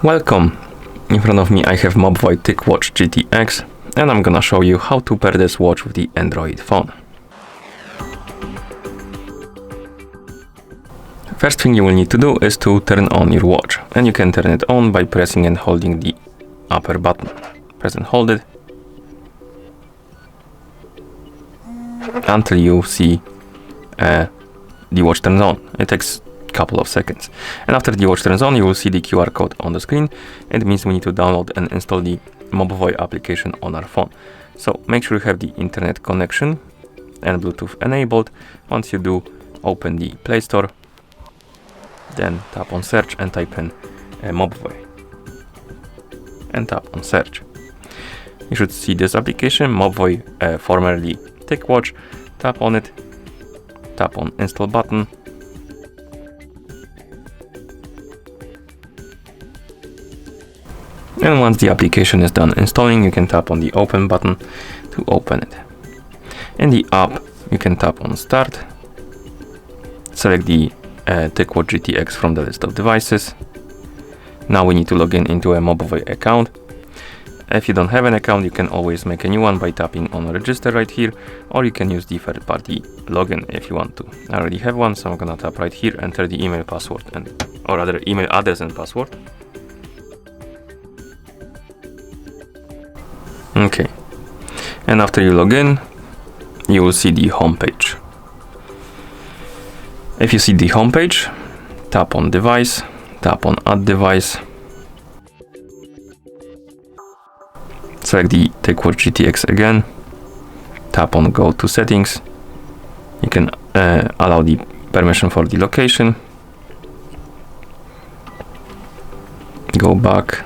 Welcome! In front of me I have MOBVOI TicWatch GTX and I'm gonna show you how to pair this watch with the Android phone. First thing you will need to do is to turn on your watch, and you can turn it on by pressing and holding the upper button. Press and hold it until you see the watch turns on. It takes couple of seconds, and after the watch turns on you will see the QR code on the screen. It means we need to download and install the MOBVOI application on our phone. So make sure you have the internet connection and Bluetooth enabled. Once you do, open the Play Store, then tap on search and type in MOBVOI and tap on search. You should see this application, MOBVOI, formerly TicWatch. Tap on it, tap on install button, and once the application is done installing, you can tap on the open button to open it. In the app, you can tap on start, select the TicWatch GTX from the list of devices. Now we need to log in into a MOBVOI account. If you don't have an account, you can always make a new one by tapping on register right here, or you can use the third-party login if you want to. I already have one, so I'm gonna tap right here, enter the email password or rather email address and password. Okay, and after you log in, you will see the home page. If you see the home page, tap on device, tap on add device, select the TicWatch GTX again, tap on go to settings. You can allow the permission for the location, go back,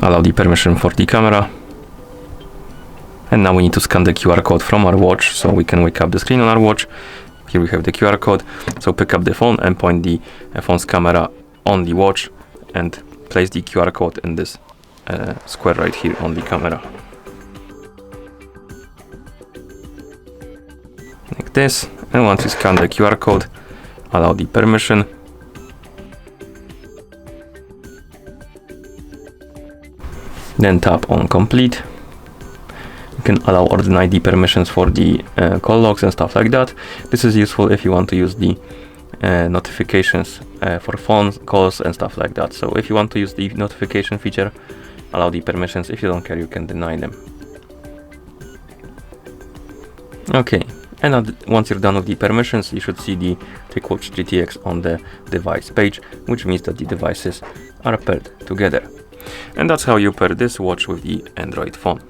allow the permission for the camera, and now we need to scan the QR code from our watch so we can wake up the screen on our watch. Here we have the QR code, so pick up the phone and point the phone's camera on the watch and place the QR code in this square right here on the camera. Like this, and once you scan the QR code, allow the permission. Then tap on complete. You can allow or deny the permissions for the call logs and stuff like that. This is useful if you want to use the notifications for phone calls and stuff like that. So if you want to use the notification feature, allow the permissions. If you don't care, you can deny them. Okay, and once you're done with the permissions, you should see the TicWatch GTX on the device page, which means that the devices are paired together. And that's how you pair this watch with the Android phone.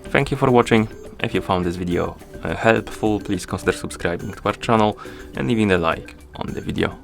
Thank you for watching. If you found this video helpful, please consider subscribing to our channel and leaving a like on the video.